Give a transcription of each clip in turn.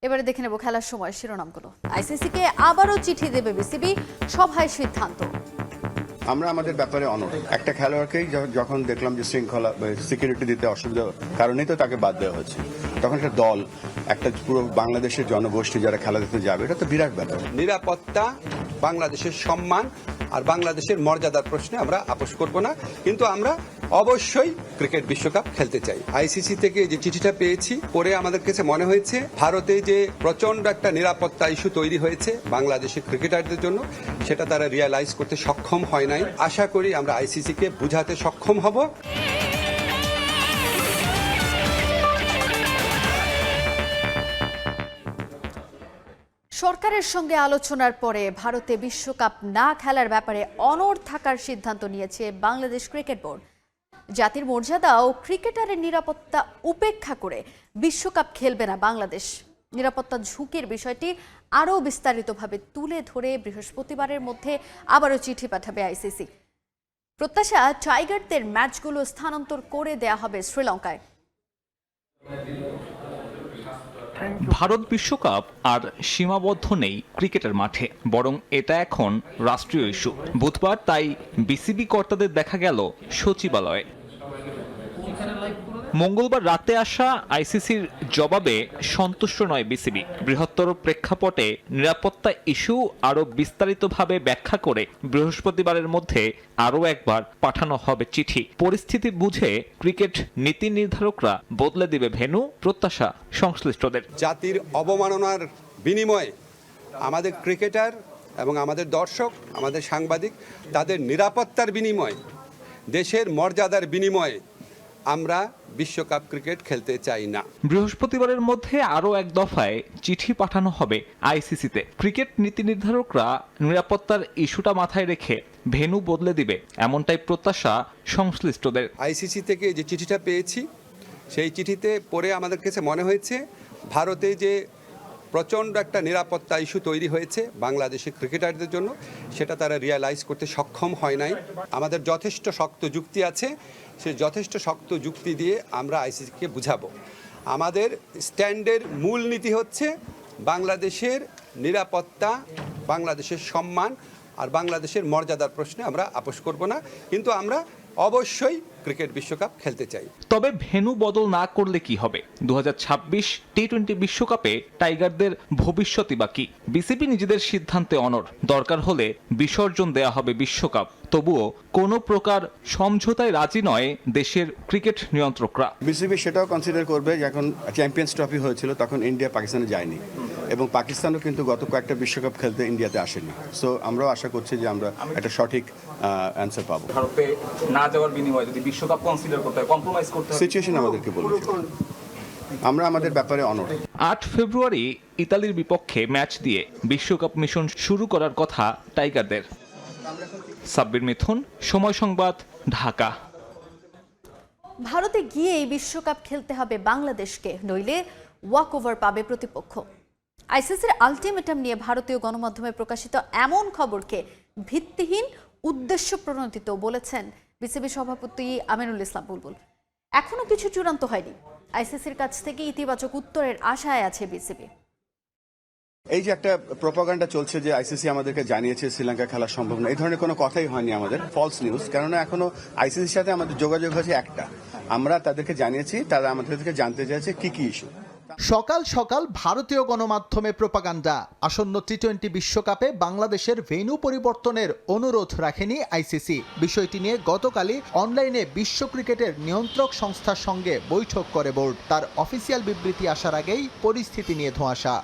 এবারে দেখে নেব খেলার সময় শিরোনামগুলো। আইসিসিকে আবারও চিঠি দেবে বিসিবি, সভায় সিদ্ধান্ত। আমরা আমাদের ব্যাপারে অনড়। একটা খেলোয়াড়কেই যখন দেখলাম যে শৃঙ্খলা সিকিউরিটি দিতে অসুবিধা কারণেই তো তাকে বাদ দেওয়া হচ্ছে, তখন একটা দল, একটা পুরো বাংলাদেশের জনগোষ্ঠী যারা খেলা দিতে যাবে, এটা তো বিরাট ব্যাপার। নিরাপত্তা, বাংলাদেশের সম্মান আর বাংলাদেশের মর্যাদার প্রশ্নে আমরা আপোষ করব না, কিন্তু আমরা অবশ্যই ক্রিকেট বিশ্বকাপ খেলতে চাই। আইসিসি থেকে যে চিঠিটা পেয়েছি পরে আমাদের কাছে মনে হয়েছে ভারতে যে প্রচন্ড একটা নিরাপত্তা ইস্যু তৈরি হয়েছে বাংলাদেশের ক্রিকেটারদের জন্য, সেটা তারা রিয়ালাইজ করতে সক্ষম হয় নাই। আশা করি আমরা আইসিসিকে বুঝাতে সক্ষম হব। সরকারের সঙ্গে আলোচনার পরে ভারতে বিশ্বকাপ না খেলার ব্যাপারে অনড় থাকার সিদ্ধান্ত নিয়েছে বাংলাদেশ ক্রিকেট বোর্ড। জাতির মর্যাদা ও ক্রিকেটারের নিরাপত্তা উপেক্ষা করে বিশ্বকাপ খেলবে না বাংলাদেশ। নিরাপত্তা ঝুঁকির বিষয়টি আরও বিস্তারিতভাবে তুলে ধরে বৃহস্পতিবারের মধ্যে আবারও চিঠি পাঠাবে আইসিসি। প্রত্যাশা, টাইগারদের ম্যাচগুলো স্থানান্তর করে দেয়া হবে শ্রীলঙ্কায়। ভারত বিশ্বকাপ আর সীমাবদ্ধ নেই ক্রিকেটের মাঠে, বরং এটা এখন রাষ্ট্রীয় ইস্যু। বুধবার তাই বিসিবি কর্তাদের দেখা গেল সচিবালয়ে। মঙ্গলবার রাতে আসা আইসিসির জবাবে সন্তুষ্ট নয় বিসিবি। বৃহত্তর প্রেক্ষাপটে নিরাপত্তা ইস্যু আরও বিস্তারিতভাবে ব্যাখ্যা করে বৃহস্পতিবারের মধ্যে আরও একবার পাঠানো হবে চিঠি। পরিস্থিতি বুঝে ক্রিকেট নীতি নির্ধারকরা বদলে দিবে ভেন্যু, প্রত্যাশা সংশ্লিষ্টদের। জাতির অবমাননার বিনিময়ে আমাদের ক্রিকেটার এবং আমাদের দর্শক, আমাদের সাংবাদিক, তাদের নিরাপত্তার বিনিময়ে, দেশের মর্যাদার বিনিময়ে আমরা বিশ্বকাপ ক্রিকেট খেলতে চাই না। বৃহস্পতিবারের মধ্যে আরও এক দফায় চিঠি পাঠানো হবে আইসিসিতে। ক্রিকেট নীতি নির্ধারকরা নিরাপত্তার ইস্যুটা মাথায় রেখে ভেন্যু বদলে দিবে, এমনটাই প্রত্যাশা সংশ্লিষ্টদের। আইসিসি থেকে যে চিঠিটা পেয়েছি সেই চিঠিতে পড়ে আমাদের কাছে মনে হয়েছে ভারতে যে প্রচণ্ড একটা নিরাপত্তা ইস্যু তৈরি হয়েছে বাংলাদেশের ক্রিকেটারদের জন্য, সেটা তারা রিয়ালাইজ করতে সক্ষম হয় নাই। আমাদের যথেষ্ট শক্ত যুক্তি আছে, সেই যথেষ্ট শক্ত যুক্তি দিয়ে আমরা আইসিসিকে বুঝাবো। আমাদের স্ট্যান্ডের মূল নীতি হচ্ছে বাংলাদেশের নিরাপত্তা, বাংলাদেশের সম্মান আর বাংলাদেশের মর্যাদার প্রশ্নে আমরা আপোষ করব না, কিন্তু আমরা অবশ্যই ক্রিকেট বিশ্বকাপ খেলতে চাই। তবে ভেন্যু বদল না করলে কি হবে? 2026 টি-20 বিশ্বকাপে টাইগারদের ভবিষ্যৎই বাকি। বিসিবি নিজেদের সিদ্ধান্তে অনড়। দরকার হলে বিসর্জন দেয়া হবে বিশ্বকাপ। তবুও কোনো প্রকার সমঝোতায় রাজি নয় দেশের ক্রিকেট নিয়ন্ত্রকরা। বিসিবি সেটাও কনসিডার করবে, যখন চ্যাম্পিয়ন্স ট্রফি হয়েছিল তখন ইন্ডিয়া পাকিস্তানে যায়নি, এবং পাকিস্তানও কিন্তু গত কয়েকটা বিশ্বকাপ খেলতে ইন্ডিয়াতে আসেনি। সো আমরাও আশা করছি যে আমরা একটা সঠিক অ্যান্সার পাবো। ভারতে না যাওয়ার বিনিময়ে যদি বিশ্বকাপ কনসিডার করতে হয়, কম্প্রোমাইজ করতে হয়, সিচুয়েশন আমাদেরকে বলছে। আমরা আমাদের ব্যাপারে অনড়। 8 ফেব্রুয়ারি ইতালির বিপক্ষে ম্যাচ দিয়ে বিশ্বকাপ মিশন শুরু করার কথা টাইগারদের। সাব্বির মিথুন, সময় সংবাদ, ঢাকা। ভারতে গিয়ে এই বিশ্বকাপ খেলতে হবে বাংলাদেশকে, নইলে ওয়াক ওভার পাবে প্রতিপক্ষ। আইসিসির আলটিমেটাম নিয়ে ভারতীয় গণমাধ্যমে প্রকাশিত এমন খবরকে ভিত্তিহীন, উদ্দেশ্য প্রণোদিত বলেছেন বিসিবি সভাপতি আমিনুল ইসলাম বুলবুল। এখনো কিছু চূড়ান্ত হয়নি। আইসিসির কাছ থেকে ইতিবাচক উত্তরের আশায় আছে বিসিবি। এই যে একটা প্রোপাগান্ডা চলছে যে আইসিসি আমাদেরকে জানিয়েছে শ্রীলঙ্কা খেলা সম্ভব না, এই ধরনের কোনো কথাই হয়নি আমাদের, ফলস নিউজ। কেননা এখনো আইসিসির সাথে আমাদের যোগাযোগ হয়েছে একটা, আমরা তাদেরকে জানিয়েছি, তারা আমাদেরকে জানতে চাইছে কি কি ইস্যু। সকাল সকাল ভারতীয় গণমাধ্যমে প্রোপাগান্ডা। আসন্ন টি-20 বিশ্বকাপে বাংলাদেশের ভেন্যু পরিবর্তনের অনুরোধ রাখেনি আইসিসি। বিষয়টি নিয়ে গতকালই অনলাইনে বিশ্ব ক্রিকেটের নিয়ন্ত্রক সংস্থার সঙ্গে বৈঠক করে বোর্ড। তার অফিসিয়াল বিবৃতি আসার আগেই পরিস্থিতি নিয়ে ধোঁয়াশা।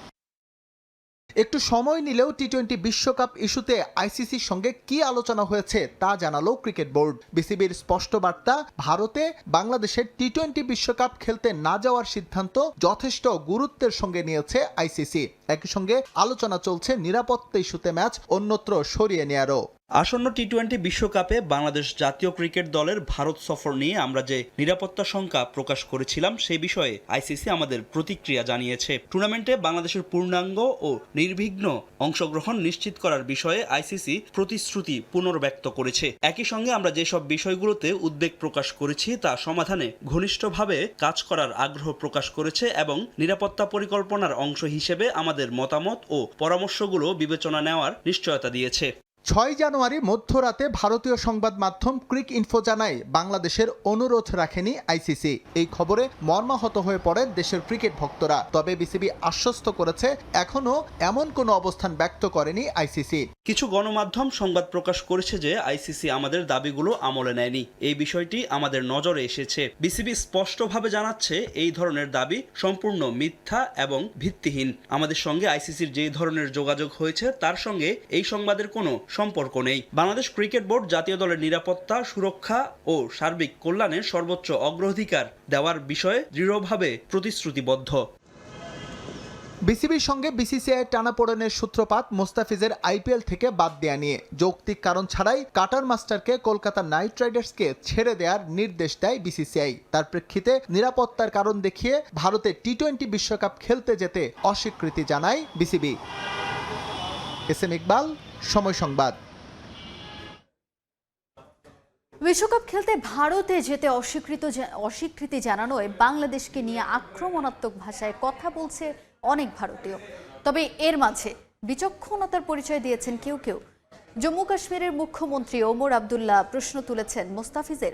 একটু সময় নিলেও টি-20 বিশ্বকাপ ইস্যুতে আইসিসির সঙ্গে কি আলোচনা হয়েছে তা জানালো ক্রিকেট বোর্ড। বিসিবির স্পষ্ট বার্তা, ভারতে বাংলাদেশের টি-20 বিশ্বকাপ খেলতে না যাওয়ার সিদ্ধান্ত যথেষ্ট গুরুত্বের সঙ্গে নিয়েছে আইসিসি। একই সঙ্গে আলোচনা চলছে নিরাপত্তা ইস্যুতে ম্যাচ অন্যত্র সরিয়ে নেয়ারও। আসন্ন টি-20 বিশ্বকাপে বাংলাদেশ জাতীয় ক্রিকেট দলের ভারত সফর নিয়ে আমরা যে নিরাপত্তা শঙ্কা প্রকাশ করেছিলাম সেই বিষয়ে আইসিসি আমাদের প্রতিক্রিয়া জানিয়েছে। টুর্নামেন্টে বাংলাদেশের পূর্ণাঙ্গ ও নির্বিঘ্ন অংশগ্রহণ নিশ্চিত করার বিষয়ে আইসিসি প্রতিশ্রুতি পুনর্ব্যক্ত করেছে। একই সঙ্গে আমরা যেসব বিষয়গুলোতে উদ্বেগ প্রকাশ করেছি তা সমাধানে ঘনিষ্ঠভাবে কাজ করার আগ্রহ প্রকাশ করেছে এবং নিরাপত্তা পরিকল্পনার অংশ হিসেবে আমাদের মতামত ও পরামর্শগুলো বিবেচনা নেওয়ার নিশ্চয়তা দিয়েছে। 6 জানুয়ারি মধ্যরাতে ভারতীয় সংবাদ মাধ্যম ক্রিক ইনফো জানায় বাংলাদেশের অনুরোধ রাখেনি আইসিসি। এই খবরে মর্মাহত হয়ে পড়েন দেশের ক্রিকেট ভক্তরা। তবে বিসিবি আশ্বস্ত করেছে এখনো এমন কোনো অবস্থান ব্যক্ত করেনি আইসিসি। কিছু গণমাধ্যম সংবাদ প্রকাশ করেছে যে আইসিসি আমাদের দাবিগুলো আমলে নেয়নি। এই বিষয়টি আমাদের নজরে এসেছে। বিসিবি স্পষ্টভাবে জানাচ্ছে এই ধরনের দাবি সম্পূর্ণ মিথ্যা এবং ভিত্তিহীন। আমাদের সঙ্গে আইসিসির যে ধরনের যোগাযোগ হয়েছে তার সঙ্গে এই সংবাদের কোনো সম্পর্ক নেই। বাংলাদেশ ক্রিকেট বোর্ড জাতীয় দলের নিরাপত্তা, সুরক্ষা ও সার্বিক কল্যাণে সর্বোচ্চ অগ্রাধিকার দেওয়ার বিষয়ে দৃঢ়ভাবে প্রতিশ্রুতিবদ্ধ। বিসিবির সঙ্গে বিসিসিআই টানাপোড়েনের সূত্রপাত মোস্তাফিজের আইপিএল থেকে বাদ দেয়া নিয়ে। যৌক্তিক কারণ ছাড়াই কাটার মাস্টারকে কলকাতা নাইট রাইডার্সকে ছেড়ে দেওয়ার নির্দেশ দেয় বিসিসিআই। তার প্রেক্ষিতে নিরাপত্তার কারণ দেখিয়ে ভারতে টি-20 বিশ্বকাপ খেলতে যেতে অস্বীকৃতি জানায় বিসিবি। এস এম ইকবাল, সময় সংবাদ। বিশ্বকাপ খেলতে ভারতে যেতে অস্বীকৃতি জানানোয় বাংলাদেশকে নিয়ে আক্রমণাত্মক ভাষায় কথা বলছে অনেক ভারতীয়। তবে এর মাঝে বিচক্ষণতার পরিচয় দিয়েছেন কেউ কেউ। জম্মু কাশ্মীরের মুখ্যমন্ত্রী ওমর আবদুল্লাহ প্রশ্ন তুলেছেন মোস্তাফিজের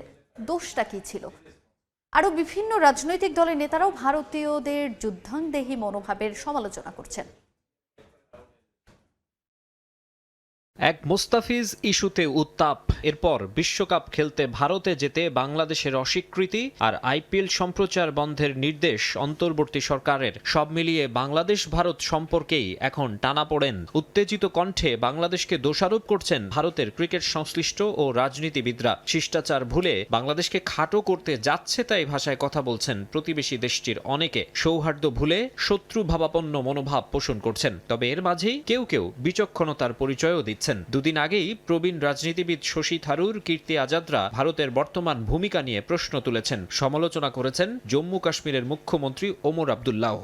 দোষটা কি ছিল। আরও বিভিন্ন রাজনৈতিক দলের নেতারাও ভারতীয়দের যুদ্ধাংদেহী মনোভাবের সমালোচনা করছেন। এক মোস্তাফিজ ইস্যুতে উত্তাপ। এরপর বিশ্বকাপ খেলতে ভারতে যেতে বাংলাদেশের অস্বীকৃতি আর আইপিএল সম্প্রচার বন্ধের নির্দেশ অন্তর্বর্তী সরকারের। সব মিলিয়ে বাংলাদেশ ভারত সম্পর্কেই এখন টানাপোড়েন। উত্তেজিত কণ্ঠে বাংলাদেশকে দোষারোপ করছেন ভারতের ক্রিকেট সংশ্লিষ্ট ও রাজনীতিবিদরা। শিষ্টাচার ভুলে বাংলাদেশকে খাটো করতে যাচ্ছে তাই ভাষায় কথা বলছেন প্রতিবেশী দেশটির অনেকে। সৌহার্দ্য ভুলে শত্রু ভাবাপন্ন মনোভাব পোষণ করছেন। তবে এর মাঝেই কেউ কেউ বিচক্ষণতার পরিচয়ও দিচ্ছেন। দুদিন আগেই প্রবীণ রাজনীতিবিদ শশী থারুর, কীর্তি আজাদরা ভারতের বর্তমান ভূমিকা নিয়ে প্রশ্ন তুলেছেন। সমালোচনা করেছেন জম্মু কাশ্মীরের মুখ্যমন্ত্রী ওমর আবদুল্লাহ।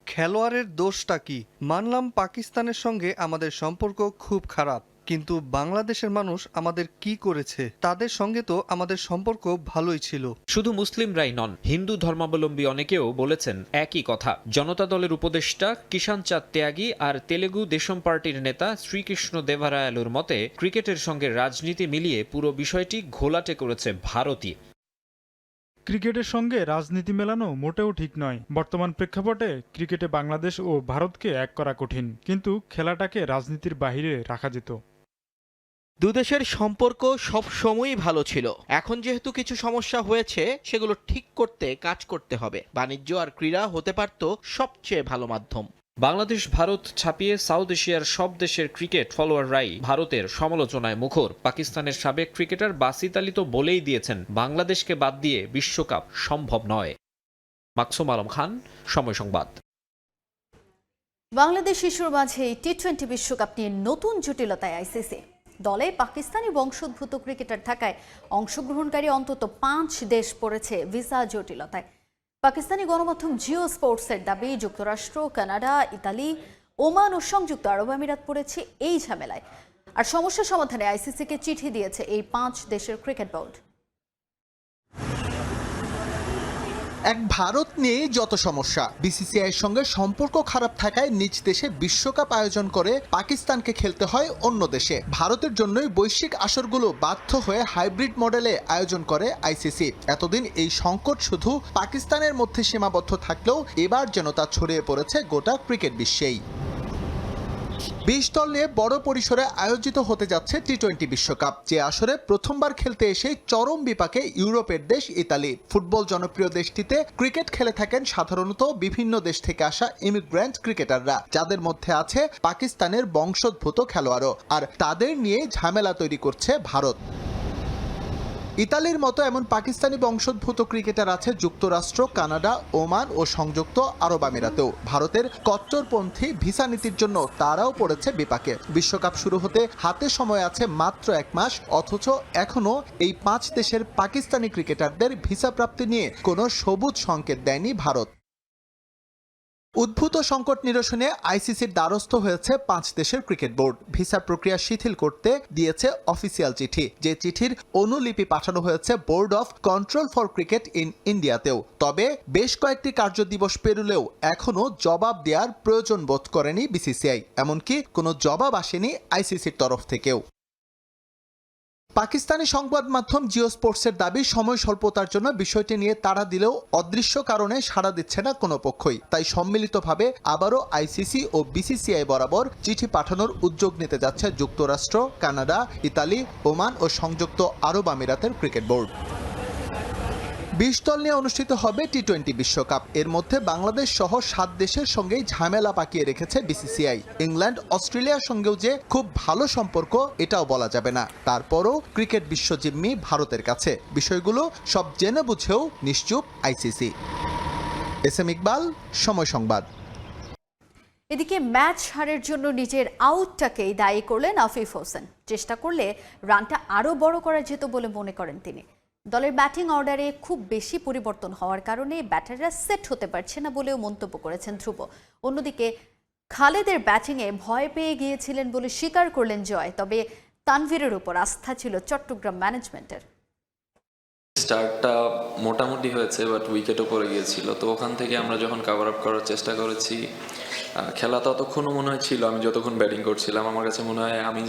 খেলোয়াড়ের দোষটা কি? মানলাম পাকিস্তানের সঙ্গে আমাদের সম্পর্ক খুব খারাপ, কিন্তু বাংলাদেশের মানুষ আমাদের কি করেছে? তাদের সঙ্গে তো আমাদের সম্পর্ক ভালোই ছিল। শুধু মুসলিমরাই নন, হিন্দু ধর্মাবলম্বী অনেকেও বলেছেন একই কথা। জনতা দলের উপদেষ্টা কিষাণ চাঁদ ত্যাগী আর তেলেগু দেশম পার্টির নেতা শ্রীকৃষ্ণ দেবারায়ালুর মতে ক্রিকেটের সঙ্গে রাজনীতি মিলিয়ে পুরো বিষয়টি ঘোলাটে করেছে ভারতই। ক্রিকেটের সঙ্গে রাজনীতি মেলানো মোটেও ঠিক নয়। বর্তমান প্রেক্ষাপটে ক্রিকেটে বাংলাদেশ ও ভারতকে এক করা কঠিন, কিন্তু খেলাটাকে রাজনীতির বাইরে রাখা যেত। দুদেশের সম্পর্ক সব সময়ই ভালো ছিল। এখন যেহেতু কিছু সমস্যা হয়েছে, সেগুলো ঠিক করতে কাজ করতে হবে। বাণিজ্য আর ক্রীড়া হতে পারত সবচেয়ে ভালো মাধ্যম। বাংলাদেশ ভারত ছাপিয়ে সাউথ এশিয়ার সব দেশের ক্রিকেট ফলোয়াররাই ভারতের সমালোচনায় মুখর। পাকিস্তানের সাবেক ক্রিকেটার বাসিত আলী তো বলেই দিয়েছেন বাংলাদেশকে বাদ দিয়ে বিশ্বকাপ সম্ভব নয়। মাকসুম আলম খান, সময় সংবাদ। বাংলাদেশ শিশুর মাঝে টি-20 বিশ্বকাপ নিয়ে নতুন জটিলতায় আইসিসি। দলে পাকিস্তানি বংশোদ্ভূত ক্রিকেটার থাকায় অংশগ্রহণকারী অন্তত 5 দেশ পড়েছে ভিসা জটিলতায়। পাকিস্তানি গণমাধ্যম জিও স্পোর্টসের দাবি যুক্তরাষ্ট্র, কানাডা, ইতালি, ওমান ও সংযুক্ত আরব আমিরাত পড়েছে এই ঝামেলায়। আর সমস্যা সমাধানে আইসিসিকে চিঠি দিয়েছে এই 5 দেশের ক্রিকেট বোর্ড। এক ভারত নিয়ে যত সমস্যা। বিসিসিআইয়ের সঙ্গে সম্পর্ক খারাপ থাকায় নিজ দেশে বিশ্বকাপ আয়োজন করে পাকিস্তানকে খেলতে হয় অন্য দেশে। ভারতের জন্যই বৈশ্বিক আসরগুলো বাধ্য হয়ে হাইব্রিড মডেলে আয়োজন করে আইসিসি। এতদিন এই সংকট শুধু পাকিস্তানের মধ্যে সীমাবদ্ধ থাকলেও এবার যেন তা ছড়িয়ে পড়েছে গোটা ক্রিকেট বিশ্বেই। 20 দল নিয়ে বড় পরিসরে আয়োজিত হতে যাচ্ছে টি-20 বিশ্বকাপ, যে আসরে প্রথমবার খেলতে এসে চরম বিপাকে ইউরোপের দেশ ইতালি। ফুটবল জনপ্রিয় দেশটিতে ক্রিকেট খেলে থাকেন সাধারণত বিভিন্ন দেশ থেকে আসা ইমিগ্রেন্ট ক্রিকেটাররা, যাদের মধ্যে আছে পাকিস্তানের বংশোদ্ভূত খেলোয়াড়ও। আর তাদের নিয়ে ঝামেলা তৈরি করছে ভারত। ইতালির মতো এমন পাকিস্তানি বংশোদ্ভূত ক্রিকেটার আছে যুক্তরাষ্ট্র, কানাডা, ওমান ও সংযুক্ত আরব আমিরাতেও। ভারতের কট্টরপন্থী ভিসা নীতির জন্য তারাও পড়েছে বিপাকে। বিশ্বকাপ শুরু হতে হাতে সময় আছে মাত্র 1 মাস, অথচ এখনো এই 5 দেশের পাকিস্তানি ক্রিকেটারদের ভিসা প্রাপ্তি নিয়ে কোনো সবুজ সংকেত দেয়নি ভারত। উদ্ভূত সংকট নিরসনে আইসিসির দ্বারস্থ হয়েছে 5 দেশের ক্রিকেট বোর্ড। ভিসা প্রক্রিয়া শিথিল করতে দিয়েছে অফিসিয়াল চিঠি, যে চিঠির অনুলিপি পাঠানো হয়েছে board of control for cricket in ইন্ডিয়াতেও। তবে বেশ কয়েকটি কার্যদিবস পেরুলেও এখনো জবাব দেওয়ার প্রয়োজন বোধ করেনি বিসিসিআই, এমনকি কোনো জবাব আসেনি আইসিসির তরফ থেকেও। পাকিস্তানি সংবাদ মাধ্যম জিও স্পোর্টসের দাবি, সময় স্বল্পতার জন্য বিষয়টি নিয়ে তাড়া দিলেও অদৃশ্য কারণে সাড়া দিচ্ছে না কোনো পক্ষই। তাই সম্মিলিতভাবে আবারও আইসিসি ও বিসিসিআই বরাবর চিঠি পাঠানোর উদ্যোগ নিতে যাচ্ছে যুক্তরাষ্ট্র, কানাডা, ইতালি, ওমান ও সংযুক্ত আরব আমিরাতের ক্রিকেট বোর্ড। 20 দল নিয়ে অনুষ্ঠিত হবে টি-20 বিশ্বকাপ। এর মধ্যে বাংলাদেশ সহ 7 দেশের সঙ্গেই ঝামেলা পাকিয়ে রেখেছে বিসিসিআই। ইংল্যান্ড, অস্ট্রেলিয়ার সঙ্গেও যে খুব ভালো সম্পর্ক এটাও বলা যাবে না। তারপরও ক্রিকেট বিশ্বজিম্মি ভারতের কাছে। বিষয়গুলো সব জেনে বুঝেও নিশ্চুপ আইসিসি। এস.এম. ইকবাল, সময় সংবাদ। এদিকে ম্যাচ হারের জন্য নিজের আউটটাকেই দায়ী করলেন আফিফ হোসেন। চেষ্টা করলে রানটা আরও বড় করা যেত বলে মনে করেন তিনি। দলের ব্যাটিং অর্ডারে খুব বেশি পরিবর্তন হওয়ার কারণে ব্যাটাররা সেট হতে পারছে না বলেও মন্তব্য করেছেন ধ্রুব। অন্যদিকে খালেদের ব্যাটিংয়ে ভয় পেয়ে গিয়েছিলেন বলে স্বীকার করলেন জয়। তবে তানভীরের উপর আস্থা ছিল চট্টগ্রাম ম্যানেজমেন্টের। স্টার্টটা মোটামুটি হয়েছে, বাট উইকেটও পড়ে গিয়েছিল। তো ওখান থেকে আমরা যখন কাভার আপ করার চেষ্টা করেছি, খেলা ততক্ষণও মনে হয় ছিল, আমি যতক্ষণ ব্যাটিং করছিলাম আমার কাছে মনে হয় আমি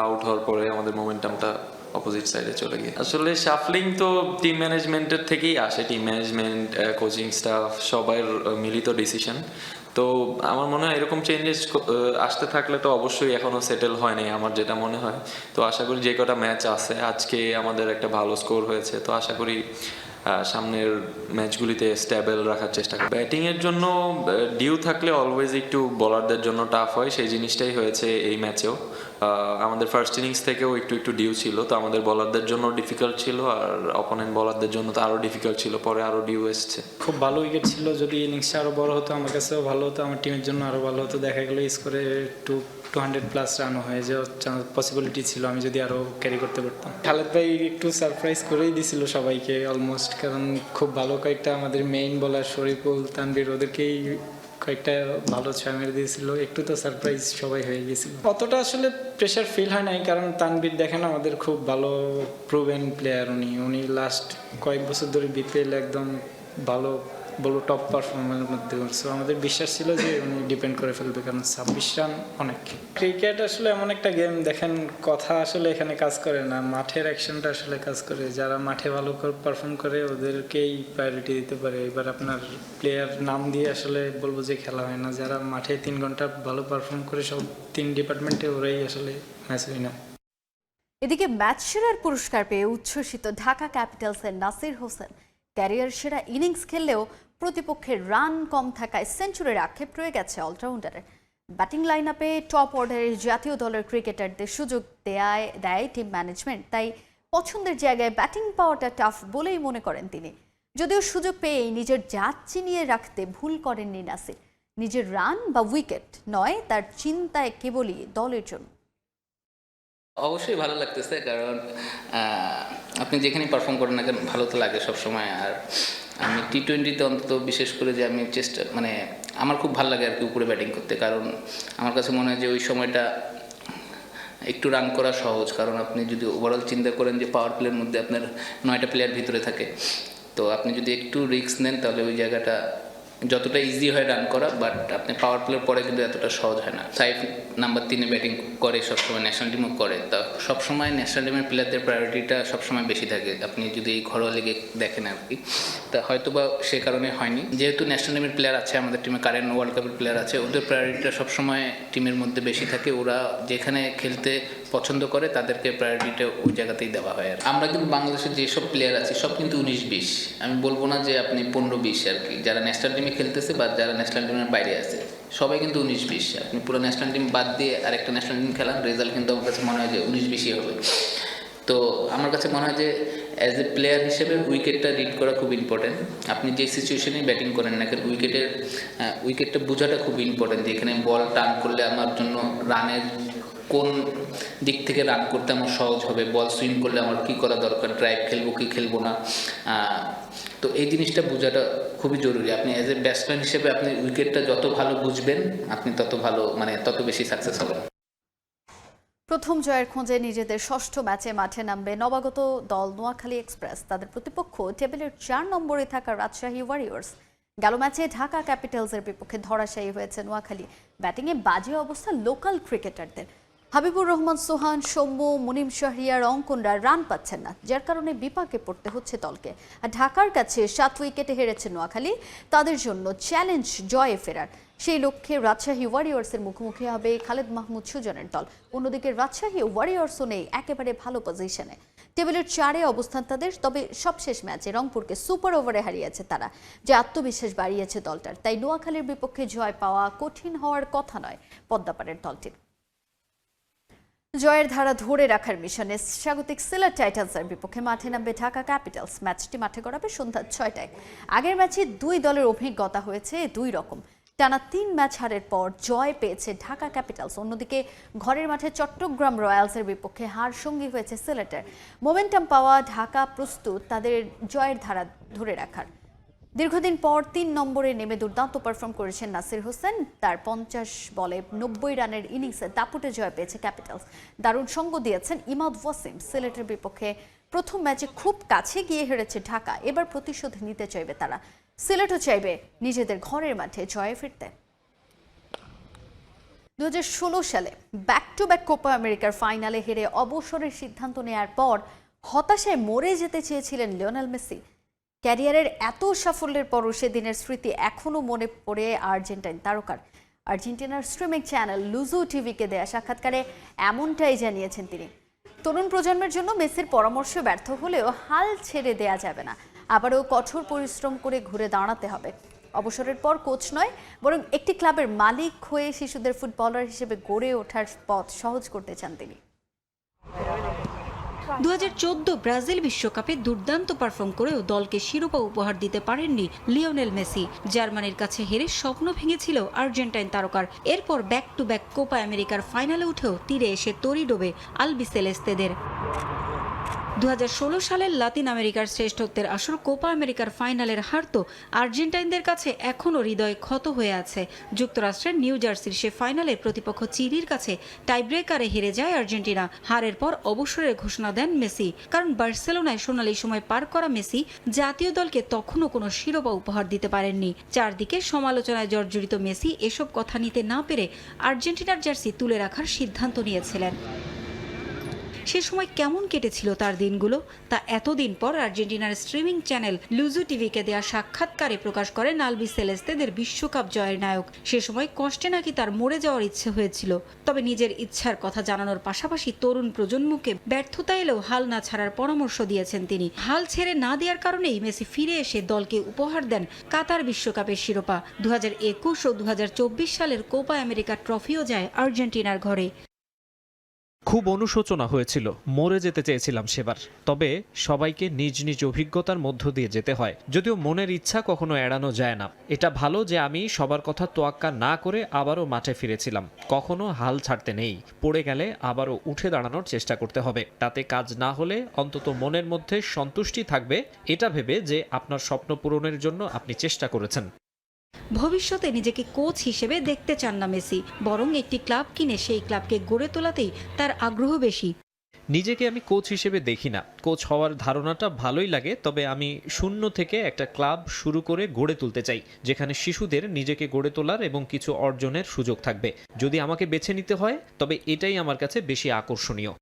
আউট হওয়ার পরে আমাদের মোমেন্টামটা অপোজিট সাইডে চলে গিয়ে। আসলে শাফলিং তো টিম ম্যানেজমেন্টের থেকেই আসে, টিম ম্যানেজমেন্ট, কোচিং স্টাফ সবার মিলিত ডিসিশন। তো আমার মনে হয় এরকম চেঞ্জেস আসতে থাকলে তো অবশ্যই এখনো সেটেল হয় নাই আমার যেটা মনে হয়। তো আশা করি যে কটা ম্যাচ আছে, আজকে আমাদের একটা ভালো স্কোর হয়েছে, তো আশা করি সামনের ম্যাচগুলিতে স্টেবল রাখার চেষ্টা করি। ব্যাটিংয়ের জন্য ডিউ থাকলে অলওয়েজ একটু বোলারদের জন্য টাফ হয়, সেই জিনিসটাই হয়েছে এই ম্যাচেও। আমাদের ফার্স্ট ইনিংস থেকেও একটু ডিউ ছিল, তো আমাদের বোলারদের জন্য ডিফিকাল্ট ছিল, আর অপোনেন্ট বোলারদের জন্য তো আরও ডিফিকাল্ট ছিল, পরে আরও ডিউ এসছে। খুব ভালো উইকেট ছিল, যদি ইনিংসটা আরও বড় হতো আমার কাছেও ভালো হতো, আমার টিমের জন্য আরও ভালো হতো। দেখা গেলো স্কোরে 200+ রানও হয়ে যাওয়ার পসিবিলিটি ছিল আমি যদি আরও ক্যারি করতে পারতাম। খালেদ ভাই একটু সারপ্রাইজ করেই দিছিল সবাইকে অলমোস্ট, কারণ খুব ভালো কয়েকটা আমাদের মেইন বোলার শরীফুল, তানভীর ওদেরকেই কয়েকটা ভালো ছয় মেরে দিয়েছিল। একটু তো সারপ্রাইজ সবাই হয়ে গিয়েছিল। অতটা আসলে প্রেশার ফিল হয় নাই, কারণ তানভীর দেখেন আমাদের খুব ভালো প্রুভেন প্লেয়ার। উনি লাস্ট কয়েক বছর ধরে বিপিএল একদম ভালো বলবো টপ পারফরমেন্সের মধ্যে করছে। আমাদের বিশ্বাস ছিল যে উনি ডিপেন্ড করে ফেলবে, কারণ 26 রান অনেক। ক্রিকেট আসলে এমন একটা গেম, দেখেন কথা আসলে এখানে কাজ করে না, মাঠের অ্যাকশনটা আসলে কাজ করে। যারা মাঠে ভালো পারফর্ম করে ওদেরকেই প্রায়োরিটি দিতে পারে। এবার আপনার প্লেয়ার নাম দিয়ে আসলে বলবো যে খেলা হয় না, যারা মাঠে 3 ঘন্টা ভালো পারফর্ম করে সব 3 ডিপার্টমেন্টে ওরাই আসলে ম্যাচ উইনার। এদিকে ম্যাচ সেরার পুরস্কার পেয়ে উচ্ছ্বসিত ঢাকা ক্যাপিটালসের নাসির হোসেন। ক্যারিয়ার সেরা ইনিংস খেললেও প্রতিপক্ষের রান কম থাকায় সেঞ্চুরির আক্ষেপ রয়ে গেছে অলরাউন্ডারের। ব্যাটিং লাইন আপে টপ অর্ডারের জাতীয় দলের ক্রিকেটারদের সুযোগ দেয় টিম ম্যানেজমেন্ট, তাই পছন্দের জায়গায় ব্যাটিং পাওয়াটা টাফ বলেই মনে করেন তিনি। যদিও সুযোগ পেয়েই নিজের জাত চিনিয়ে রাখতে ভুল করেননি নাসির। নিজের রান বা উইকেট নয়, তার চিন্তায় কেবলই দলের জন্য। অবশ্যই ভালো লাগতেছে, কারণ আপনি যেখানে পারফর্ম করেন না কেন ভালো তো লাগে সবসময়। আর আমি টি-20তে অন্তত বিশেষ করে যে আমি চেষ্টা আমার খুব ভালো লাগে আর কি উপরে ব্যাটিং করতে, কারণ আমার কাছে মনে হয় যে ওই সময়টা একটু রান করা সহজ। কারণ আপনি যদি ওভারঅল চিন্তা করেন যে পাওয়ার প্লের মধ্যে আপনার 9টা প্লেয়ার ভিতরে থাকে, তো আপনি যদি একটু রিস্ক নেন তাহলে ওই জায়গাটা যতটা ইজি হয় রান করা, বাট আপনি পাওয়ার প্লের পরে কিন্তু এতটা সহজ হয় না। সাইফ নাম্বার 3-এ ব্যাটিং করে, সবসময় ন্যাশনাল টিমও করে, তা সবসময় ন্যাশনাল টিমের প্লেয়ারদের প্রায়োরিটিটা সবসময় বেশি থাকে আপনি যদি এই ঘরোয়া লিগে দেখেন আর কি। তা হয়তো বা সে কারণে হয়নি, যেহেতু ন্যাশনাল টিমের প্লেয়ার আছে আমাদের টিমে, কারেন্ট ওয়ার্ল্ড কাপের প্লেয়ার আছে, ওদের প্রায়োরিটিটা সবসময় টিমের মধ্যে বেশি থাকে। ওরা যেখানে খেলতে পছন্দ করে তাদেরকে প্রায়োরিটিটা ওই জায়গাতেই দেওয়া হয়। আর আমরা কিন্তু বাংলাদেশের যেসব প্লেয়ার আছে সব কিন্তু 19-20, আমি বলবো না যে আপনি 15-20 আর কি, যারা ন্যাশনাল টিমে খেলতেছে বা যারা ন্যাশনাল টিমের বাইরে আছে সবাই কিন্তু 19-20। আপনি পুরো ন্যাশনাল টিম বাদ দিয়ে আরেকটা ন্যাশনাল টিম খেলান, রেজাল্ট কিন্তু আমার কাছে মনে হয় যে 19-20 হবে। তো আমার কাছে মনে হয় যে অ্যাজ এ প্লেয়ার হিসেবে উইকেটটা রিড করা খুব ইম্পর্টেন্ট। আপনি যে সিচুয়েশনেই ব্যাটিং করেন না কেন উইকেটটা বোঝাটা খুব ইম্পর্টেন্ট, যে এখানে বল টার্ন করলে আমার জন্য রানের কোন দিক থেকে রান করতে আমার সহজ হবে, বল সুইং করলে আমার কী করা দরকার, ড্রাইভ খেলবো কি খেলবো না। তো এই জিনিসটা বোঝাটা খুবই জরুরি। আপনি অ্যাজ এ ব্যাটসম্যান হিসেবে আপনি উইকেটটা যত ভালো বুঝবেন আপনি তত ভালো তত বেশি সাকসেস হবেন। প্রথম জয়ের খোঁজে নিজেদের ষষ্ঠ ম্যাচে মাঠে নামবে নবাগত দল নোয়াখালী এক্সপ্রেস। তাদের প্রতিপক্ষ টেবিলের 4 নম্বরে থাকা রাজশাহী ওয়ারিয়র্স। গেল ম্যাচে ঢাকা ক্যাপিটালসের বিপক্ষে ধরাশায়ী হয়েছে নোয়াখালী। ব্যাটিংয়ে বাজে অবস্থা লোকাল ক্রিকেটারদের। হাবিবুর রহমান সোহান, সৌম্য, মুনিম শাহরিয়ার, অঙ্কনরা রান পাচ্ছেন না, যার কারণে বিপাকে পড়তে হচ্ছে দলকে। আর ঢাকার কাছে 7 উইকেটে হেরেছে নোয়াখালী। তাদের জন্য চ্যালেঞ্জ জয়ে ফেরার। সেই লক্ষ্যে রাজশাহী ওয়ারিয়র্সের মুখোমুখি হবে খালেদ মাহমুদ সুজনের দল। অন্যদিকে রাজশাহী ওয়ারিয়র্সও নেই একেবারে ভালো পজিশনে। টেবিলের 4-এ অবস্থান তাদের। তবে সবশেষ ম্যাচে রংপুরকে সুপার ওভারে হারিয়েছে তারা, যে আত্মবিশ্বাস বাড়িয়েছে দলটার। তাই নোয়াখালীর বিপক্ষে জয় পাওয়া কঠিন হওয়ার কথা নয় পদ্মাপাড়ের দলটির। জয়ের ধারা ধরে রাখার মিশনে স্বাগতিক সিলেট টাইটান্সের বিপক্ষে মাঠে নামবে ঢাকা ক্যাপিটালস। ম্যাচটি মাঠে গড়াবে সন্ধ্যা 6টায়। আগের ম্যাচে 2 দলের অভিজ্ঞতা হয়েছে 2 রকম। টানা 3 ম্যাচ হারের পর জয় পেয়েছে ঢাকা ক্যাপিটালস। অন্যদিকে ঘরের মাঠে চট্টগ্রাম রয়্যালসের বিপক্ষে হার সঙ্গী হয়েছে সিলেটের। মোমেন্টাম পাওয়া ঢাকা প্রস্তুত তাদের জয়ের ধারা ধরে রাখার। দীর্ঘদিন পর 3 নম্বরে নেমে দুর্দান্ত পারফর্ম করেছেন নাসির হোসেন। তার 50 বলে 90 রানের ইনিংসে দাপুটে জয় পেয়েছে ক্যাপিটালস। দারুণ সঙ্গ দিয়েছেন ইমাদ ওয়াসিম। সিলেটের বিপক্ষে প্রথম ম্যাচে খুব কাছে গিয়ে হেরেছে ঢাকা। এবার প্রতিশোধ নিতে চাইবে তারা। সিলেটও চাইবে নিজেদের ঘরের মাঠে জয়ে ফিরতে। 2016 সালে ব্যাক টু ব্যাক কোপা আমেরিকার ফাইনালে হেরে অবসরের সিদ্ধান্ত নেয়ার পর হতাশায় মরে যেতে চেয়েছিলেন লিওনেল মেসি। ক্যারিয়ারের এত সাফল্যের পরও সেদিনের স্মৃতি এখনও মনে পড়ে আর্জেন্টাইন তারকার। আর্জেন্টিনার স্ট্রিমিং চ্যানেল লুজো টিভিকে দেয়া সাক্ষাৎকারে এমনটাই জানিয়েছেন তিনি। তরুণ প্রজন্মের জন্য মেসির পরামর্শ ব্যর্থ হলেও হাল ছেড়ে দেয়া যাবে না। আবারও কঠোর পরিশ্রম করে ঘুরে দাঁড়াতে হবে। অবসরের পর কোচ নয়, বরং একটি ক্লাবের মালিক হয়ে শিশুদের ফুটবলার হিসেবে গড়ে ওঠার পথ সহজ করতে চান তিনি। 2014 ব্রাজিল বিশ্বকাপে দুর্দান্ত পারফর্ম করেও দলকে শিরোপা উপহার দিতে পারেননি লিওনেল মেসি। জার্মানির কাছে হেরে স্বপ্ন ভেঙেছিল আর্জেন্টাইন তারকার। এরপর ব্যাক টু ব্যাক কোপা আমেরিকার ফাইনালে উঠেও তীরে এসে তরি ডোবে আলবিসেলেস্তেদের। 2016 সালের লাতিন আমেরিকার শ্রেষ্ঠত্বের আসর কোপা আমেরিকার ফাইনালের হার তো আর্জেন্টাইনদের কাছে এখনও হৃদয় ক্ষত হয়ে আছে। যুক্তরাষ্ট্রের নিউ জার্সির সে ফাইনালে প্রতিপক্ষ চিলির কাছে টাইব্রেকারে হেরে যায় আর্জেন্টিনা। হারের পর অবসরের ঘোষণা দেন মেসি, কারণ বার্সেলোনায় সোনালী সময় পার করা মেসি জাতীয় দলকে তখনও কোনো শিরোপা উপহার দিতে পারেননি। চারদিকে সমালোচনায় জর্জরিত মেসি এসব কথা নিতে না পেরে আর্জেন্টিনার জার্সি তুলে রাখার সিদ্ধান্ত নিয়েছিলেন। সে সময় কেমন কেটেছিল তার দিনগুলো, তা এতদিন পর আর্জেন্টিনার স্ট্রিমিং চ্যানেল লুজো টিভিকে দেয়া সাক্ষাৎকারে প্রকাশ করেন আলবিসেলেস্তেদের বিশ্বকাপ জয়ের নায়ক। সে সময় কষ্টে নাকি তার মরে যাওয়ার ইচ্ছে হয়েছিল। তবে নিজের ইচ্ছার কথা জানানোর পাশাপাশি তরুণ প্রজন্মকে ব্যর্থতা এলেও হাল না ছাড়ার পরামর্শ দিয়েছেন তিনি। হাল ছেড়ে না দেওয়ার কারণেই মেসি ফিরে এসে দলকে উপহার দেন কাতার বিশ্বকাপের শিরোপা। 2021 ও 2024 সালের কোপা আমেরিকা ট্রফিও যায় আর্জেন্টিনার ঘরে। খুব অনুশোচনা হয়েছিল, মরে যেতে চেয়েছিলাম সেবার। তবে সবাইকে নিজ নিজ অভিজ্ঞতার মধ্য দিয়ে যেতে হয়, যদিও মনের ইচ্ছা কখনো এড়ানো যায় না। এটা ভালো যে আমি সবার কথা তোয়াক্কা না করে আবারও মাঠে ফিরেছিলাম। কখনো হাল ছাড়তে নেই, পড়ে গেলে আবারও উঠে দাঁড়ানোর চেষ্টা করতে হবে। তাতে কাজ না হলে অন্তত মনের মধ্যে সন্তুষ্টি থাকবে, এটা ভেবে যে আপনার স্বপ্ন পূরণের জন্য আপনি চেষ্টা করেছেন। ভবিষ্যতে নিজেকে কোচ হিসেবে দেখতে চান না মেসি, বরং একটি ক্লাব কিনে সেই ক্লাবকে গড়ে তোলাতেই তার আগ্রহ বেশি। নিজেকে আমি কোচ হিসেবে দেখি না। কোচ হওয়ার ধারণাটা ভালোই লাগে, তবে আমি শূন্য থেকে একটা ক্লাব শুরু করে গড়ে তুলতে চাই, যেখানে শিশুদের নিজেকে গড়ে তোলার এবং কিছু অর্জনের সুযোগ থাকবে। যদি আমাকে বেছে নিতে হয় তবে এটাই আমার কাছে বেশি আকর্ষণীয়।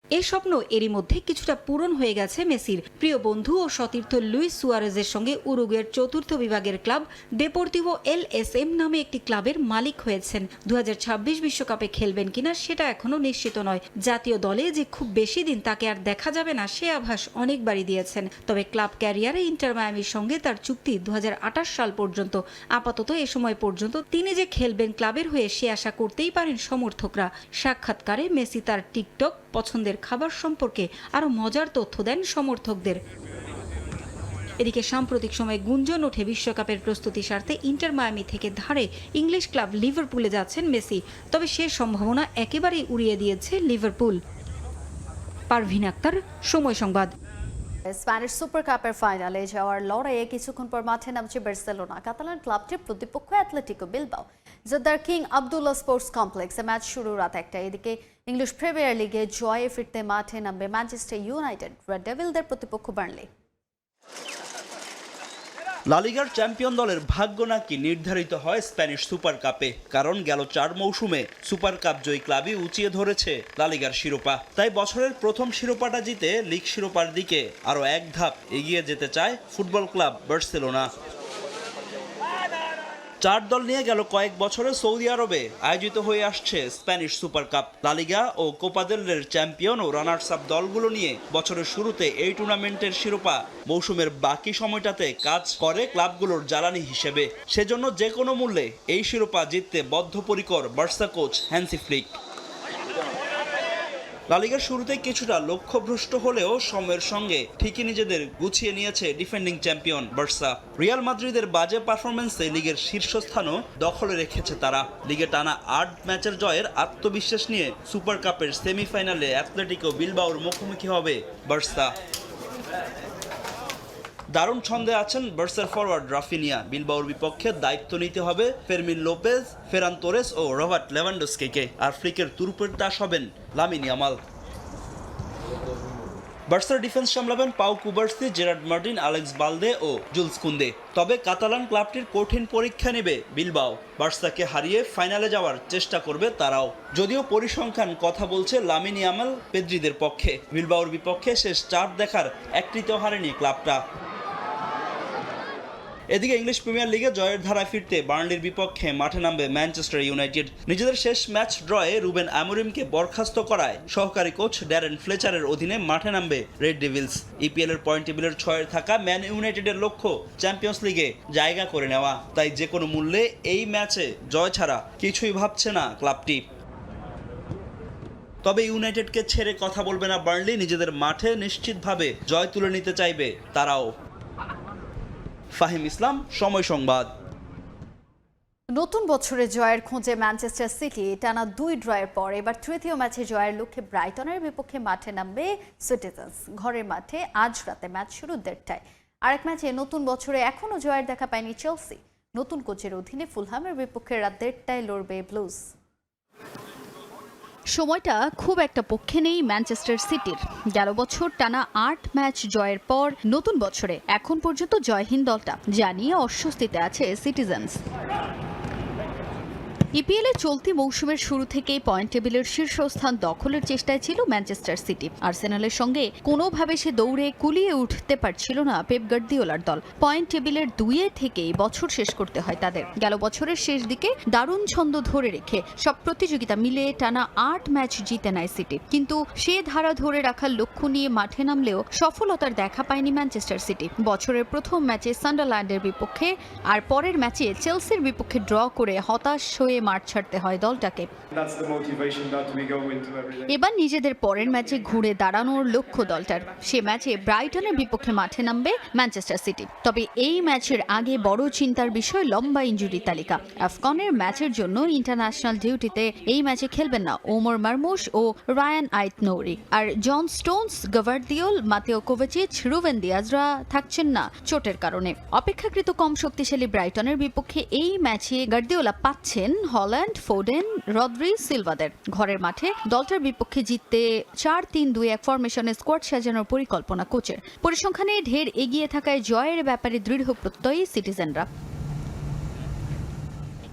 এই স্বপ্ন এরই মধ্যে কিছুটা পূরণ হয়ে গেছে মেসির। প্রিয় বন্ধু ও সতীর্থ লুইস সুয়ারেজের সঙ্গে উরুগুয়ের 4র্থ বিভাগের ক্লাব দেপোর্তিভো LSM নামে একটি ক্লাবের মালিক হয়েছেন। 2026 বিশ্বকাপে খেলবেন কিনা সেটা এখনো নিশ্চিত নয়। জাতীয় দলে যে খুব বেশি দিন তাকে আর দেখা যাবে না সে আভাস অনেকবারই দিয়েছেন। তবে ক্লাব ক্যারিয়ারে ইন্টার মায়ামির সঙ্গে তার চুক্তি 2028 সাল পর্যন্ত। আপাতত এ সময় পর্যন্ত তিনি যে খেলবেন ক্লাবের হয়ে সে আশা করতেই পারেন সমর্থকরা। সাক্ষাৎকারে মেসি তার টিকটক পছন্দের লিভারপুলের খাবার সম্পর্কে আরও মজার তথ্য দেন সমর্থকদের। এদিকে সাম্প্রতিক সময়ে গুঞ্জন ওঠে বিশ্বকাপের প্রস্তুতি স্বার্থে ইন্টার মায়ামি থেকে ধারে ইংলিশ ক্লাব লিভারপুলে যাচ্ছেন মেসি, তবে সে সম্ভাবনা একেবারেই উড়িয়ে দিয়েছে লিভারপুল। পারভিন আক্তার, সময় সংবাদ। স্প্যানিশ সুপার কাপের ফাইনালে যাওয়ার লড়াইয়ে কিছুক্ষণ পর মাঠে নামছে বার্সেলোনা। কাতালান ক্লাবটির প্রতিপক্ষ অ্যাথলেটিকো বিলবাও। জেদ্দার কিং আবদুল্লাহ স্পোর্টস কমপ্লেক্সে ম্যাচ শুরু রাত 1টায়। এদিকে ইংলিশ প্রিমিয়ার লিগে জয়ে ফিরতে মাঠে নামবে ম্যানচেস্টার ইউনাইটেড। রেড ডেভিলদের প্রতিপক্ষ বার্নলি। লা লিগার চ্যাম্পিয়ন দলের ভাগ্য নাকি নির্ধারিত হয় স্প্যানিশ সুপার কাপে, কারণ গেল 4 মৌসুমে সুপার কাপ জয়ী ক্লাবই উঁচিয়ে ধরেছে লা লিগার শিরোপা। তাই বছরের প্রথম শিরোপাটা জিতে লিগ শিরোপার দিকে আরও এক ধাপ এগিয়ে যেতে চায় ফুটবল ক্লাব বার্সেলোনা। 4 দল নিয়ে গেল কয়েক বছরে সৌদি আরবে আয়োজিত হয়ে আসছে স্প্যানিশ সুপার কাপ। লা লিগা ও কোপা দেল রের চ্যাম্পিয়ন ও রানার্স আপ দলগুলো নিয়ে বছরের শুরুতে এই টুর্নামেন্টের শিরোপা মৌসুমের বাকি সময়টাতে কাজ করে ক্লাবগুলোর জ্বালানি হিসেবে। সেজন্য যে কোনো মূল্যে এই শিরোপা জিততে বদ্ধপরিকর বার্সা কোচ হ্যান্সি ফ্লিক। লা লিগার শুরুতে কিছুটা লক্ষ্যভ্রষ্ট হলেও সময়ের সঙ্গে ঠিকই নিজেদের গুছিয়ে নিয়েছে ডিফেন্ডিং চ্যাম্পিয়ন বার্সা। রিয়াল মাদ্রিদের বাজে পারফরমেন্সে লিগের শীর্ষস্থানও দখলে রেখেছে তারা। লিগে টানা 8 ম্যাচের জয়ের আত্মবিশ্বাস নিয়ে সুপার কাপের সেমিফাইনালে অ্যাথলেটিকো বিলবাওর মুখোমুখি হবে বার্সা। দারুণ ছন্দে আছেন বার্সার ফরওয়ার্ড রাফিনিয়া। বিলবাওর বিপক্ষে দায়িত্ব নিতে হবে ফেরমিন লোপেজ, ফেরান তোরেস ও রবার্ট লেভানডস্কিকে। আর ফ্লিকের তুরুপের দাস হবেন লামিন ইয়ামাল। বার্সার ডিফেন্স সামলাবেন Pau Cubarsi, Gerard Martin, Alex Balde ও জুলস কুন্দে। তবে কাতালান ক্লাবটির কঠিন পরীক্ষা নেবে বিলবাও। বার্সাকে হারিয়ে ফাইনালে যাওয়ার চেষ্টা করবে তারাও। যদিও পরিসংখ্যান কথা বলছে লামিন ইয়ামাল পেদ্রিদের পক্ষে। বিলবাওর বিপক্ষে শেষ 4 দেখার একটিতেও হারেনি ক্লাবটা। এদিকে ইংলিশ প্রিমিয়ার লিগে জয়ের ধারায় ফিরতে বার্নলির বিপক্ষে মাঠে নামবে ম্যানচেস্টার ইউনাইটেড। নিজেদের শেষ ম্যাচ ড্রয়ে রুবেন আমোরিমকে বরখাস্ত করায় সহকারী কোচ ড্যারেন ফ্লেচারের অধীনে মাঠে নামবে রেড ডেভিলস। ইপিএল এর পয়েন্ট টেবিলের 6-এ থাকা ম্যান ইউনাইটেডের লক্ষ্য চ্যাম্পিয়ন্স লিগে জায়গা করে নেওয়া। তাই যে কোনো মূল্যে এই ম্যাচে জয় ছাড়া কিছুই ভাবছে না ক্লাবটি। তবে ইউনাইটেডকে ছেড়ে কথা বলবে না বার্নলি। নিজেদের মাঠে নিশ্চিতভাবে জয় তুলে নিতে চাইবে তারাও। ফাহিম ইসলাম, সময় সংবাদ। নতুন বছরে জয়ের খোঁজে ম্যানচেস্টার সিটি টানা 2 ড্রয়ের পর এবার তৃতীয় ম্যাচে জয়ের লক্ষ্যে ব্রাইটনের বিপক্ষে মাঠে নামবে সিটিজেন্স। ঘরের মাঠে আজ রাতে ম্যাচ শুরু 1:30টায়। আরেক ম্যাচে নতুন বছরে এখনও জয়ের দেখা পায়নি চেলসি। নতুন কোচের অধীনে ফুলহামের বিপক্ষে রাত 1:30টায় লড়বে ব্লুজ। সময়টা খুব একটা পক্ষে নেই ম্যানচেস্টার সিটির। গেল বছর টানা 8 ম্যাচ জয়ের পর নতুন বছরে এখন পর্যন্ত জয়হীন দলটা, যা নিয়ে অস্বস্তিতে আছে সিটিজেন্স। ইপিএল এ চলতি মৌসুমের শুরু থেকেই পয়েন্ট টেবিলের শীর্ষস্থান দখলের চেষ্টায় ছিল ম্যানচেস্টার সিটি। আর্সেনালের সঙ্গে কোনোভাবে সে দৌড়ে কুলিয়ে উঠতে পারছিল না পেপ গার্দিওলার দল। পয়েন্ট টেবিলের 2-এ থেকেই বছর শেষ করতে হয় তাদের। গেল বছরের শেষ দিকে দারুণ ছন্দ ধরে রেখে সব প্রতিযোগিতা মিলে টানা 8 ম্যাচ জিতে নেয় সিটি। কিন্তু সে ধারা ধরে রাখার লক্ষ্য নিয়ে মাঠে নামলেও সফলতার দেখা পায়নি ম্যানচেস্টার সিটি। বছরের প্রথম ম্যাচে সান্ডারল্যান্ডের বিপক্ষে আর পরের ম্যাচে চেলসির বিপক্ষে ড্র করে হতাশ হয়ে মাঠ ছাড়তে হয় দলটাকে। এবার নিজেদের পরের ম্যাচে ঘুরে দাঁড়ানোর লক্ষ্য দলটার। সে ম্যাচে ব্রাইটনের বিপক্ষে মাঠে নামবে ম্যানচেস্টার সিটি। তবে এই ম্যাচের আগে বড় চিন্তার বিষয় লম্বা ইনজুরি তালিকা। আফকনের ম্যাচের জন্য ইন্টারন্যাশনাল ডিউটিতে এই ম্যাচে খেলবেন না ওমর মারমুশ ও রায়ান আইত-নৌরি। আর John Stones, Gvardiol, Mateo Kovacic, Ruben দিয়াজরা থাকছেন না চোটের কারণে। অপেক্ষাকৃত কম শক্তিশালী ব্রাইটনের বিপক্ষে এই ম্যাচে গার্দিওলা পাচ্ছেন হল্যান্ড, ফোডেন, রদ্রি, সিলভাদের। ঘরের মাঠে দলটার বিপক্ষে জিততে 4-3-2-1 ফরমেশনে স্কোয়াড সাজানোর পরিকল্পনা কোচের। পরিসংখ্যানে ঢের এগিয়ে থাকায় জয়ের ব্যাপারে দৃঢ় প্রত্যয়ী সিটিজেনরা।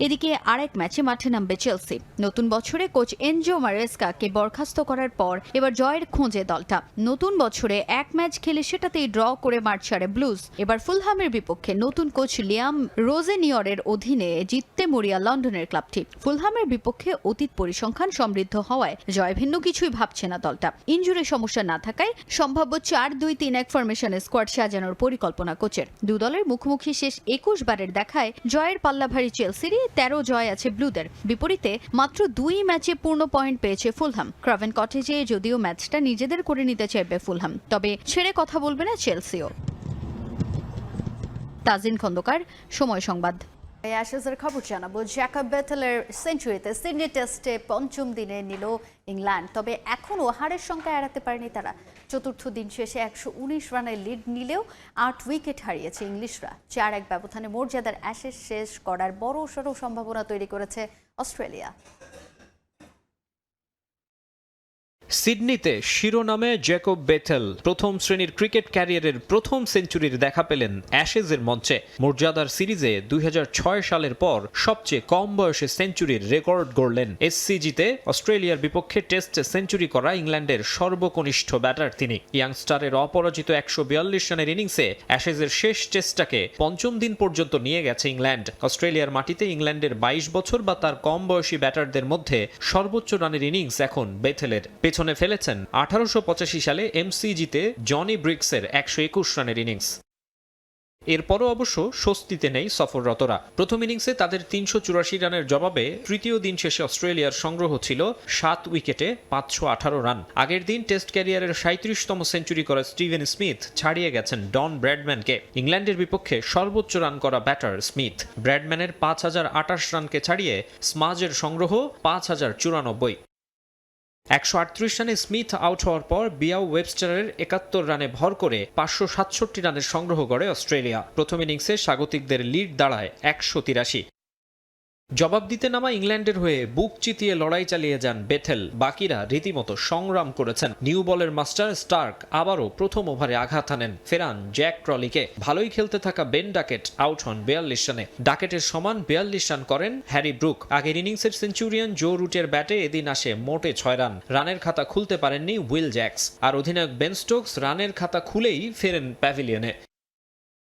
এদিকে আরেক ম্যাচে মাঠে নামবে চেলসি। নতুন বছরে কোচ এনজো মারেস্কাকে বরখাস্ত করার পর এবার জয়ের খোঁজে দলটা। নতুন বছরে 1 ম্যাচ খেলে সেটাতেই ড্র করে মাঠ ছাড়ে ব্লুজ। এবার ফুলহামের বিপক্ষে নতুন কোচ লিয়াম রোজেনিয়রের অধীনে জিততে মরিয়া লন্ডনের ক্লাবটি। ফুলহামের বিপক্ষে অতীত পরিসংখ্যান সমৃদ্ধ হওয়ায় জয় ভিন্ন কিছুই ভাবছে না দলটা। ইনজুরি সমস্যা না থাকায় সম্ভাব্য 4-2-3-1 ফরমেশনে স্কোয়াড সাজানোর পরিকল্পনা কোচের। দু দলের মুখোমুখি শেষ 21 বারের দেখায় জয়ের পাল্লা ভারী চেলসিরই 13 জয় আছে ব্লুদের। বিপরীতে মাত্র 2 ম্যাচে পূর্ণ পয়েন্ট পেয়েছে ফুলহাম। ক্রাভেন কটেজে যদিও ম্যাচটা নিজেদের করে নিতে চাইবে ফুলহাম, তবে ছেড়ে কথা বলবে না চেলসিও। তাজিন খন্দকার, সময় সংবাদ। অ্যাশেজের খবর জানাবো। জ্যাকব বেথেলের সেঞ্চুরিতে সিডনি টেস্টে পঞ্চম দিনে নিল ইংল্যান্ড, তবে এখনও হারের সংখ্যা এড়াতে পারেনি তারা। চতুর্থ দিন শেষে 119 রানের লিড নিলেও 8 উইকেট হারিয়েছে ইংলিশরা। 4-1 ব্যবধানে মর্যাদার অ্যাশেজ শেষ করার বড়সড় সম্ভাবনা তৈরি করেছে অস্ট্রেলিয়া। সিডনিতে শিরোনামে জ্যাকব বেথেল প্রথম শ্রেণীর ক্রিকেট ক্যারিয়ারের প্রথম সেঞ্চুরির দেখা পেলেন অ্যাশেজের মঞ্চে। মর্যাদার সিরিজে 2006 সালের পর সবচেয়ে কম বয়সে সেঞ্চুরির রেকর্ড গড়লেন। এসসিজিতে অস্ট্রেলিয়ার বিপক্ষে টেস্টে সেঞ্চুরি করা ইংল্যান্ডের সর্বকনিষ্ঠ ব্যাটার তিনি। ইয়াংস্টারের অপরাজিত 142 রানের ইনিংসে অ্যাশেজের শেষ টেস্টটাকে পঞ্চম দিন পর্যন্ত নিয়ে গেছে ইংল্যান্ড। অস্ট্রেলিয়ার মাটিতে ইংল্যান্ডের 22 বছর বা তার কম বয়সী ব্যাটারদের মধ্যে সর্বোচ্চ রানের ইনিংস এখন বেথেলের। পেছনে ফেলেছেন 1885 সালে এমসিজিতে জনি ব্রিক্সের 121 রানের ইনিংস। এরপরও অবশ্য স্বস্তিতে নেই সফররতরা। প্রথম ইনিংসে তাদের 384 রানের জবাবে তৃতীয় দিন শেষে অস্ট্রেলিয়ার সংগ্রহ ছিল 7 উইকেটে 518 রান। আগের দিন টেস্ট ক্যারিয়ারের 37তম সেঞ্চুরি করা স্টিভেন স্মিথ ছাড়িয়ে গেছেন ডন ব্র্যাডম্যানকে। ইংল্যান্ডের বিপক্ষে সর্বোচ্চ রান করা ব্যাটার স্মিথ। ব্র্যাডম্যানের 5028 রানকে ছাড়িয়ে স্মাজের সংগ্রহ 5094। 138 রানে স্মিথ আউট হওয়ার পর বিয়াও ওয়েবস্টারের 71 রানে ভর করে 567 রানের সংগ্রহ করে অস্ট্রেলিয়া। প্রথম ইনিংসে স্বাগতিকদের লিড দাঁড়ায় 183। জবাব দিতে নামা ইংল্যান্ডের হয়ে বুক চিতিয়ে লড়াই চালিয়ে যান বেথেল। বাকিরা রীতিমতো সংগ্রাম করেছেন। নিউ বলের মাস্টার স্টার্ক আবারও প্রথম ওভারে আঘাত হানেন, ফেরান জ্যাক ক্রলিকে। ভালোই খেলতে থাকা বেন ডাকেট আউট হন 42 রানে। ডাকেটের সমান 42 রান করেন হ্যারি ব্রুক। আগের ইনিংসের সেঞ্চুরিয়ান জো রুটের ব্যাটে এদিন আসে মোটে 6 রান। রানের খাতা খুলতে পারেননি উইল জ্যাক্স। আর অধিনায়ক বেন স্টোকস রানের খাতা খুলেই ফেরেন প্যাভিলিয়নে।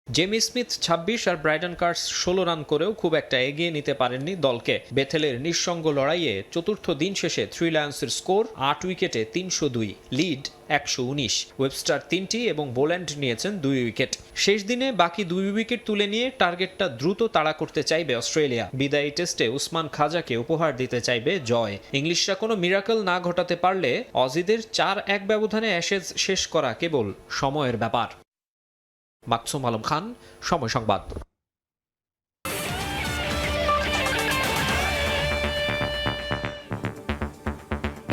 জেমি স্মিথ 26 আর ব্রাইডন কার্স 16 রান করেও খুব একটা এগিয়ে নিতে পারেননি দলকে। বেথেলের নিঃসঙ্গ লড়াইয়ে চতুর্থ দিন শেষে 3 লায়ন্সের স্কোর 8 উইকেটে 302, লিড 119। ওয়েবস্টার 3টি এবং বোল্যান্ড নিয়েছেন 2 উইকেট। শেষ দিনে বাকি 2 উইকেট তুলে নিয়ে টার্গেটটা দ্রুত তাড়া করতে চাইবে অস্ট্রেলিয়া। বিদায়ী টেস্টে উসমান খাজাকে উপহার দিতে চাইবে জয়। ইংলিশরা কোনো মিরাকল না ঘটাতে পারলে অজিদের 4-1 ব্যবধানে অ্যাশেজ শেষ করা কেবল সময়ের ব্যাপার। মাকসুম আলম খান, সময় সংবাদ।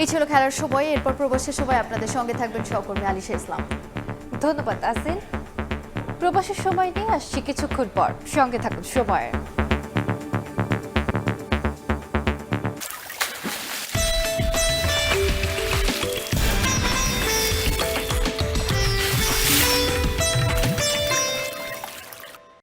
এই ছিল খেলার সময়। এরপর প্রবাসের সময় আপনাদের সঙ্গে থাকবেন সহকর্মী আলিশা ইসলাম। ধন্যবাদ আসিন। প্রবাসের সময় নিয়ে আসছি কিছুক্ষণ পর, সঙ্গে থাকুন সময়ের।